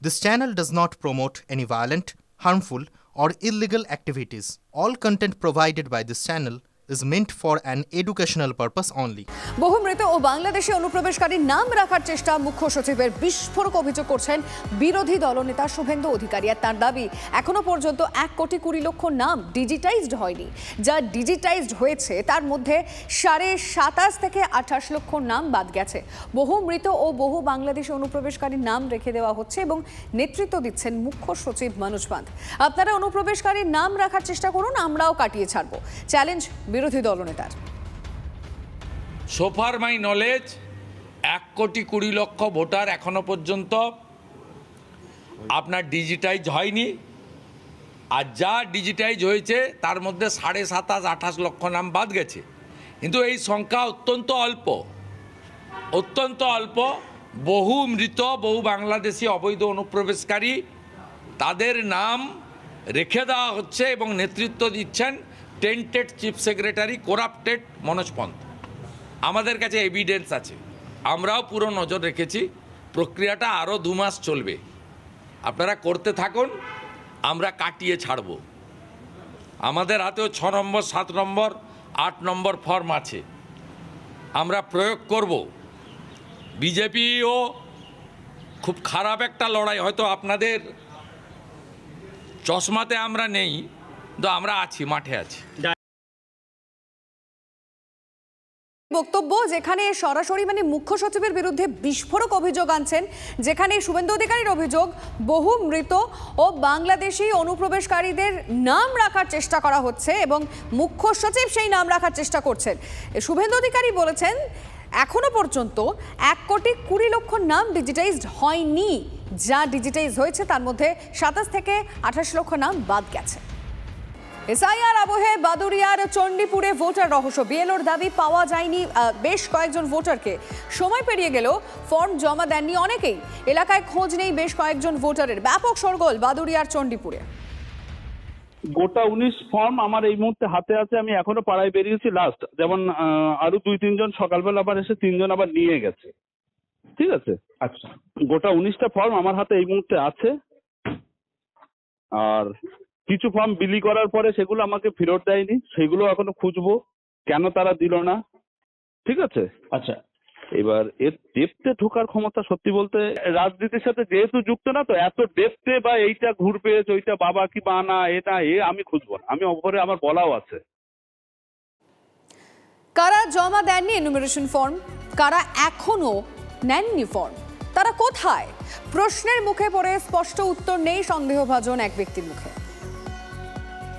This channel does not promote any violent, harmful, or illegal activities. All content provided by this channel is meant for an educational purpose only. বহু মৃত ও বাংলাদেশি অনুপ্রবেশকারীর নাম রাখার চেষ্টা মুখ্য সচিবের বিস্ফোরক অভিযোগ করছেন বিরোধী দলনেতা শুভেন্দু অধিকারী। আর তার দাবি এখনো পর্যন্ত 1,20,00,000 নাম ডিজিটাইজড হয়নি। যা ডিজিটাইজড হয়েছে তার মধ্যে 27.5 থেকে 28 লক্ষ নাম বাদ গেছে। বহু মৃত ও বহু বাংলাদেশি অনুপ্রবেশকারীর নাম রেখে দেওয়া হচ্ছে এবং নেতৃত্ব দিচ্ছেন মুখ্য সচিব মনোজ পান্ত। আপনারা অনুপ্রবেশকারীর নাম রাখার চেষ্টা করুন, আমরাও কাটিয়ে ছাড়ব, চ্যালেঞ্জ বিরোধী দলনেতার। সো ফার মাই নলেজ 1,20,00,000 ভোটার এখনো পর্যন্ত আপনার ডিজিটাইজ হয়নি। আর যা ডিজিটাইজ হয়েছে তার মধ্যে 27-28 লক্ষ নাম বাদ গেছে। কিন্তু এই সংখ্যা অত্যন্ত অল্প। বহু মৃত বহু বাংলাদেশি অবৈধ অনুপ্রবেশকারী তাদের নাম রেখে দেওয়া হচ্ছে এবং নেতৃত্ব দিচ্ছেন tainted chief secretary corrupted Manoj Pant. আমাদের কাছে এভিডেন্স আছে, আমরাও পুরো নজর রেখেছি। প্রক্রিয়াটা আরও 2 মাস চলবে। আপনারা করতে থাকুন, আমরা কাটিয়ে ছাড়ব। আমাদের হাতেও 6 নম্বর, 7 নম্বর, 8 নম্বর ফর্ম আছে, আমরা প্রয়োগ করব। বিজেপিও খুব খারাপ একটা লড়াই, হয়তো আপনাদের চশমাতে আমরা নেই, তো আমরা আছি, মাঠে আছি। বক্তব্য যেখানে সরাসরি মুখ্য সচিবের বিরুদ্ধে বিস্ফোরক অভিযোগ আনছেন, যেখানে শুভেন্দু অধিকারীর অভিযোগ বহু মৃত ও বাংলাদেশি অনুপ্রবেশকারীদের নাম রাখার চেষ্টা করা হচ্ছে এবং মুখ্য সচিব সেই নাম রাখার চেষ্টা করছেন। শুভেন্দু অধিকারী বলেছেন এখনো পর্যন্ত 1,20,00,000 নাম ডিজিটাইজড হয়নি। যা ডিজিটাইজ হয়েছে তার মধ্যে 27 থেকে 28 লক্ষ নাম বাদ গেছে। এসআইআর আবহে বাদুড়িয়ার চণ্ডীপুরে ভোটার রহস্য। বিএলওর দাবি পাওয়া যায়নি বেশ কয়েকজন ভোটারকে। সময় পেরিয়ে গেল, ফর্ম জমা দেননি অনেকেই। এলাকায় খোঁজ নেই বেশ কয়েকজন ভোটারের। ব্যাপক শোরগোল বাদুড়িয়ার চণ্ডীপুরে। গোটা 19 ফর্ম আমার এই মুহূর্তে হাতে আছে। আমি এখনো পাড়ায় বেরিয়েছি লাস্ট, যেমন আরো 2-3 জন সকালবেলা আবার এসে 3 জন আবার নিয়ে গেছে। ঠিক আছে, আচ্ছা, গোটা 19টা ফর্ম আমার হাতে এই মুহূর্তে আছে। আর কিছু ফর্ম বিলি করার পরে সেগুলো আমাকে ফেরত দেয়নি, সেগুলো এখনো খুঁজবো কেন তারা দিল না। ঠিক আছে, আচ্ছা, এবার এর ডেপথে ঢোকার ক্ষমতা সত্যি বলতে রাজনীতির সাথে যেহেতু যুক্ত না, তো এত ডেপথে বা এইটা ঘুরবে ওইটা বাবা কি বা না এটা আমি খুঁজবো না। আমি ওপরে আমার বলাও আছে। কারা জমা দেননি এনুমারেশন ফর্ম, কারা এখনো নেননি ফর্ম, তারা কোথায়? প্রশ্নের মুখে পড়ে স্পষ্ট উত্তর নেই সন্দেহভাজন এক ব্যক্তির মুখে।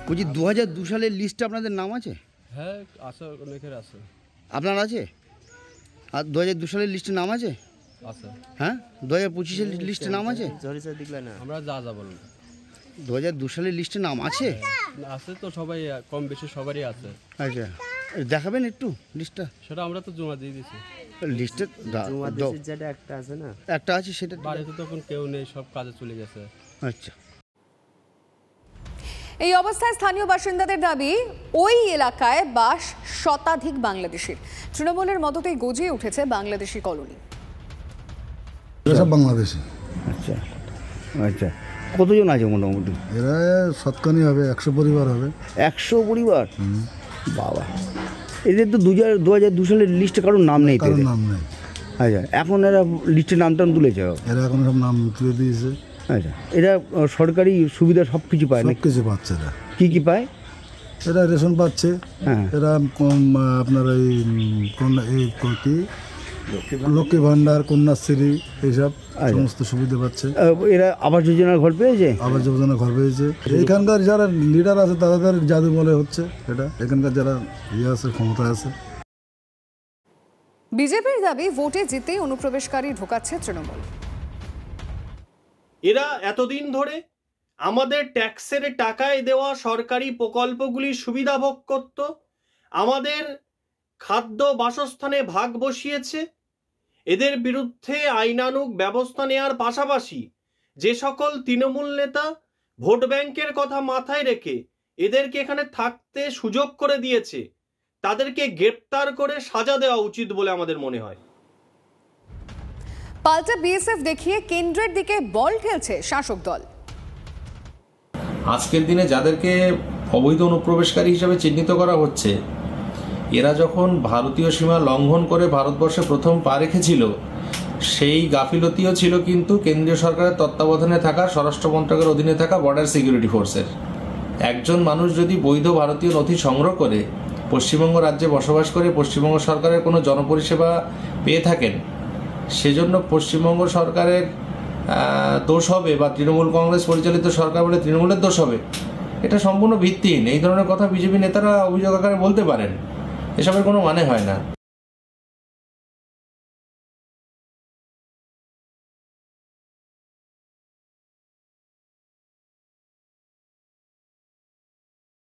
বলছি 2002 সালের লিস্টে আপনাদের নাম আছে? হ্যাঁ আছে, অনেকের আছে। আপনার আছে? আর 2002 সালের লিস্টে নাম আছে? আছে। হ্যাঁ, 2025 এর লিস্টে নাম আছে? আমরা যা বলুন। 2002 সালের লিস্টে নাম আছে? আছে তো, সবাই কম বেশি সবারই আছে। আচ্ছা, দেখাবেন একটু লিস্টটা। সেটা আমরা তো জমা দিয়ে দিয়েছি। লিস্টে যেটা একটা আছে না, একটা আছে, সেটা বাড়িতে তখন কেউ নেই, সব কাজে চলে গেছে। আচ্ছা। এই অবস্থায় স্থানীয় বাসিন্দাদের দাবি ওই এলাকায় বাস শতাধিক বাংলাদেশির। তৃণমূলের মদতেই গজিয়ে উঠেছে বাংলাদেশি কলোনি। সব বাংলাদেশি। আচ্ছা আচ্ছা, কতজন আছে মোটামুটি? এরা শতখানি হবে, 100 পরিবার হবে। 100 পরিবার? বাবা, এদের তো 2002 সালের লিস্টে কারোর নাম নেই। কারোর নাম নেই। আচ্ছা, এখন এরা লিস্টে নাম টাম তুলেছে? এরা এখন সব নাম তুলে দিয়েছে। আচ্ছা, এরা সরকারি সুবিধা সব কিছু পায় না? সব কিছু পাচ্ছে। এরা কি পায়? এরা রেশন পাচ্ছে। হ্যাঁ, এরা আপনার এই কি লক্ষ্মী ভান্ডার, কন্যাশ্রী, এইসব সমস্ত সুবিধা পাচ্ছে। এরা আবাস যোজনার ঘর পেয়েছে? আবাস যোজনার ঘর পেয়েছে। এখানকার যারা লিডার আছে তাদের জাদু বলে হচ্ছে এটা। এখানকার যারা আছে, ক্ষমতা আছে। বিজেপির দাবি ভোটে জিতেই অনুপ্রবেশকারী ঢোকাচ্ছে তৃণমূল। এরা এতদিন ধরে আমাদের ট্যাক্সের টাকায় দেওয়া সরকারি প্রকল্পগুলির সুবিধা ভোগ করত, আমাদের খাদ্য বাসস্থানে ভাগ বসিয়েছে। এদের বিরুদ্ধে আইনানুগ ব্যবস্থা নেওয়ার পাশাপাশি যে সকল তৃণমূল নেতা ভোট ব্যাংকের কথা মাথায় রেখে এদেরকে এখানে থাকতে সুযোগ করে দিয়েছে, তাদেরকে গ্রেপ্তার করে সাজা দেওয়া উচিত বলে আমাদের মনে হয়। পাল্টা বিএসএফ দেখিয়ে কেন্দ্রের দিকে বল ঠেলছে শাসক দল। আজকের দিনে যাদেরকে অবৈধ অনুপ্রবেশকারী হিসেবে চিহ্নিত করা হচ্ছে, এরা যখন ভারতীয় সীমা লঙ্ঘন করে ভারতবর্ষে প্রথম পা রেখেছিল, সেই গাফিলতিও ছিল কিন্তু কেন্দ্রীয় সরকারের তত্ত্বাবধানে থাকা স্বরাষ্ট্র মন্ত্রকের অধীনে থাকা বর্ডার সিকিউরিটি ফোর্সের। একজন মানুষ যদি বৈধ ভারতীয় নথি সংগ্রহ করে পশ্চিমবঙ্গ রাজ্যে বসবাস করে পশ্চিমবঙ্গ সরকারের কোনো জনপরিষেবা পেয়ে থাকেন, সেজন্য পশ্চিমবঙ্গ সরকারের দোষ হবে বা তৃণমূল কংগ্রেস পরিচালিত সরকার বলে তৃণমূলের দোষ হবে, এটা সম্পূর্ণ ভিত্তিহীন। এই ধরনের কথা বিজেপি নেতারা অভিযোগ আকারে বলতে পারেন, এসবের কোনো মানে হয় না।